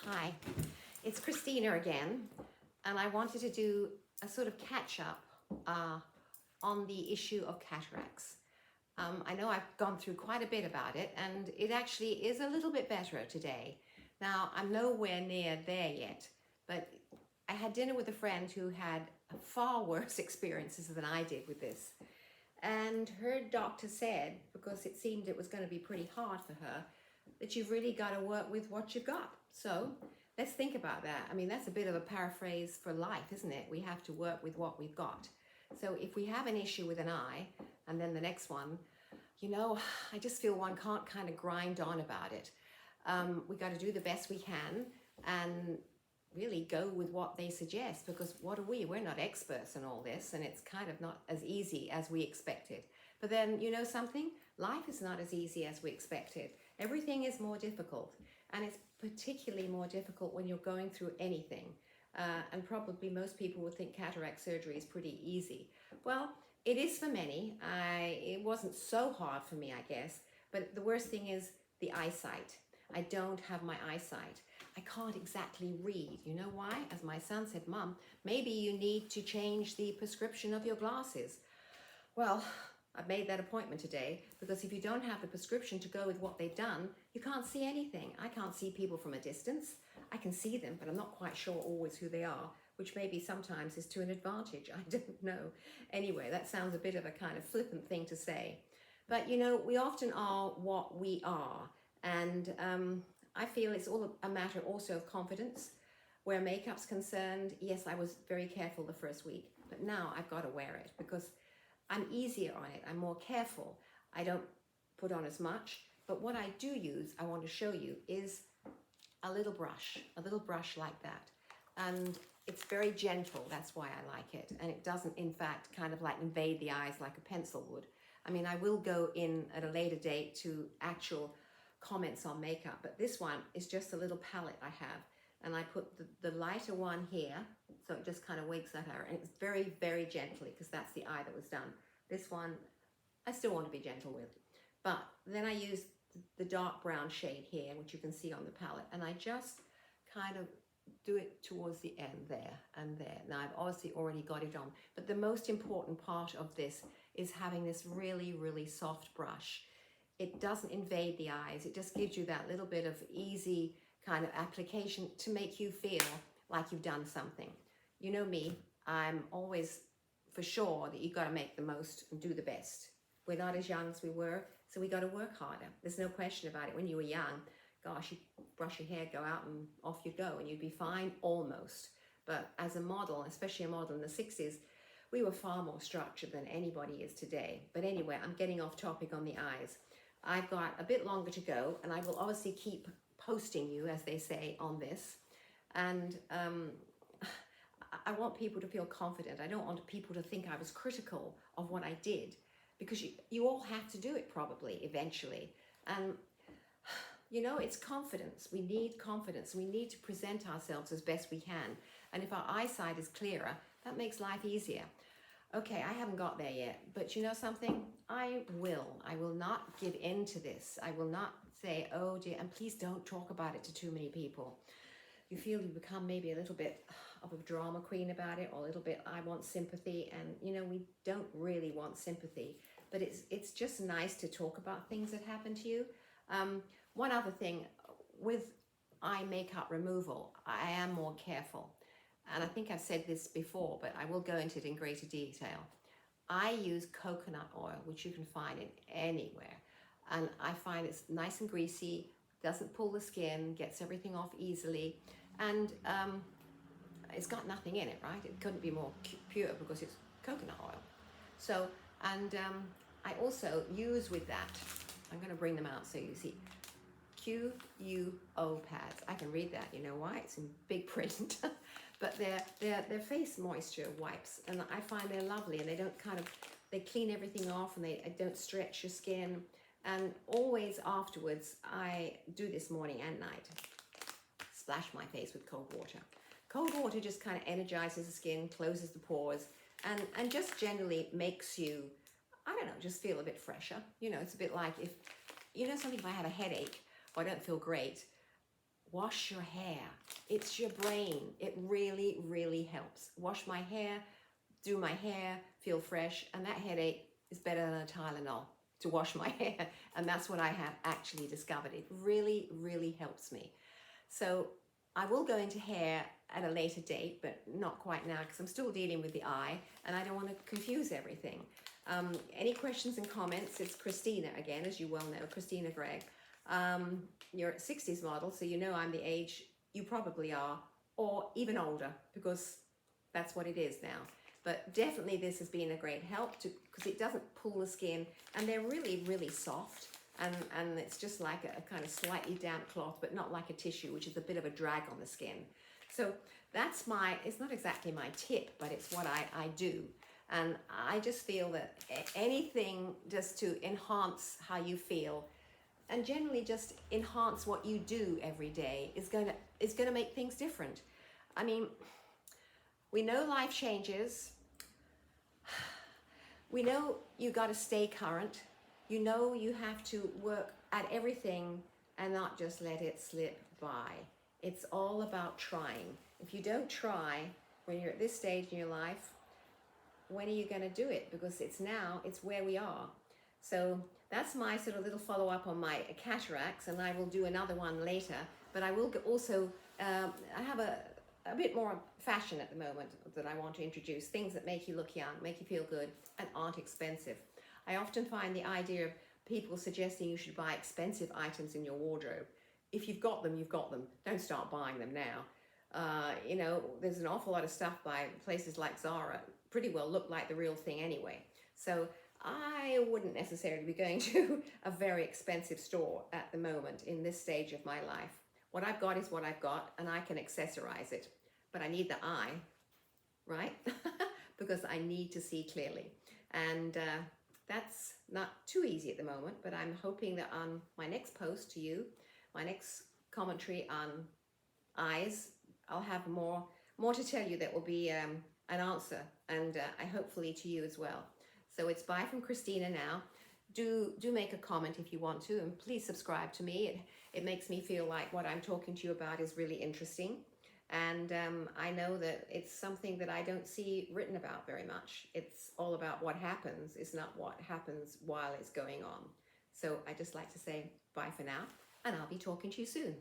Hi, it's Christina again, and I wanted to do a sort of catch up on the issue of cataracts. I know I've gone through quite a bit about it, and it actually is a little bit better today. Now, I'm nowhere near there yet, but I had dinner with a friend who had far worse experiences than I did with this. And her doctor said, because it seemed it was going to be pretty hard for her, that you've really got to work with what you've got. So let's think about that. I mean, that's a bit of a paraphrase for life, isn't it? We have to work with what we've got. So if we have an issue with an eye, and then the next one, I just feel one can't kind of grind on about it. We got to do the best we can and really go with what they suggest, because what are we? We're not experts in all this, and it's kind of not as easy as we expected. But then, you know something? Life is not as easy as we expected. Everything is more difficult, and it's particularly more difficult when you're going through anything. And probably most people would think cataract surgery is pretty easy. Well, it is for many. It wasn't so hard for me, I guess. But the worst thing is the eyesight. I don't have my eyesight. I can't exactly read. You know why? As my son said, Mum, maybe you need to change the prescription of your glasses. Well, I've made that appointment today, because if you don't have the prescription to go with what they've done, you can't see anything. I can't see people from a distance. I can see them, but I'm not quite sure always who they are, which maybe sometimes is to an advantage. I don't know. Anyway, that sounds a bit of a kind of flippant thing to say. But, we often are what we are. And I feel it's all a matter also of confidence. Where makeup's concerned, yes, I was very careful the first week, but now I've got to wear it because I'm easier on it. I'm more careful. I don't put on as much, but what I do use, I want to show you, is a little brush like that. And it's very gentle. That's why I like it. And it doesn't, in fact, kind of like invade the eyes like a pencil would. I mean, I will go in at a later date to actual comments on makeup, but this one is just a little palette I have. And I put the lighter one here, so it just kind of wakes that out. And it's very, very gently, because that's the eye that was done. This one, I still want to be gentle with. But then I use the dark brown shade here, which you can see on the palette. And I just kind of do it towards the end there and there. Now, I've obviously already got it on. But the most important part of this is having this really, really soft brush. It doesn't invade the eyes. It just gives you that little bit of easy kind of application to make you feel like you've done something. You know me, I'm always for sure that you've got to make the most and do the best. We're not as young as we were, so we got to work harder. There's no question about it. When you were young, gosh, you'd brush your hair, go out and off you'd go, and you'd be fine almost. But as a model, especially a model in the 60s, we were far more structured than anybody is today. But anyway, I'm getting off topic on the eyes. I've got a bit longer to go, and I will obviously keep posting you, as they say, on this. And I want people to feel confident. I don't want people to think I was critical of what I did, because you all have to do it probably eventually. And it's confidence. We need confidence. We need to present ourselves as best we can. And if our eyesight is clearer, that makes life easier. Okay, I haven't got there yet, but you know something? I will not give in to this. I will not say, oh dear, and please don't talk about it to too many people. You feel you become maybe a little bit of a drama queen about it, or a little bit, I want sympathy, and we don't really want sympathy, but it's just nice to talk about things that happen to you. One other thing, with eye makeup removal, I am more careful. And I think I've said this before, but I will go into it in greater detail. I use coconut oil, which you can find in anywhere. And I find it's nice and greasy, doesn't pull the skin, gets everything off easily. And it's got nothing in it, right? It couldn't be more pure because it's coconut oil. So, and I also use with that, I'm going to bring them out so you see, QUO pads. I can read that, you know why? It's in big print. But they're face moisture wipes, and I find they're lovely, and they clean everything off, and they don't stretch your skin. And always afterwards, I do this morning and night. Splash my face with cold water. Cold water just kind of energizes the skin, closes the pores, and just generally makes you, I don't know, just feel a bit fresher. It's a bit like if I have a headache or I don't feel great, wash your hair. It's your brain. It really, really helps. Wash my hair, do my hair, feel fresh, and that headache is better than a Tylenol to wash my hair. And that's what I have actually discovered. It really, really helps me. So I will go into hair at a later date, but not quite now because I'm still dealing with the eye and I don't want to confuse everything. Any questions and comments? It's Christina again, as you well know, Christina Gregg. You're a 60s model, so you know I'm the age you probably are, or even older, because that's what it is now. But definitely this has been a great help because it doesn't pull the skin, and they're really, really soft. And it's just like a kind of slightly damp cloth, but not like a tissue, which is a bit of a drag on the skin. So that's it's not exactly my tip, but it's what I do. And I just feel that anything just to enhance how you feel, and generally just enhance what you do every day, is going to make things different. I mean, we know life changes. We know you got to stay current. You know you have to work at everything and not just let it slip by. It's all about trying. If you don't try when you're at this stage in your life, when are you going to do it? Because it's where we are. So that's my sort of little follow-up on my cataracts, and I will do another one later. But I will also, I have a bit more fashion at the moment that I want to introduce, things that make you look young, make you feel good, and aren't expensive. I often find the idea of people suggesting you should buy expensive items in your wardrobe. If you've got them, you've got them. Don't start buying them now. You know, there's an awful lot of stuff by places like Zara, pretty well look like the real thing anyway. So I wouldn't necessarily be going to a very expensive store at the moment in this stage of my life. What I've got is what I've got, and I can accessorize it. But I need the eye, right? Because I need to see clearly. And that's not too easy at the moment, but I'm hoping that on my next post to you, my next commentary on eyes, I'll have more to tell you that will be an answer, and I hopefully to you as well. So it's bye from Christina now. Do make a comment if you want to, and please subscribe to me. It makes me feel like what I'm talking to you about is really interesting. And I know that it's something that I don't see written about very much. It's all about what happens. It's not what happens while it's going on. So I just like to say bye for now, and I'll be talking to you soon.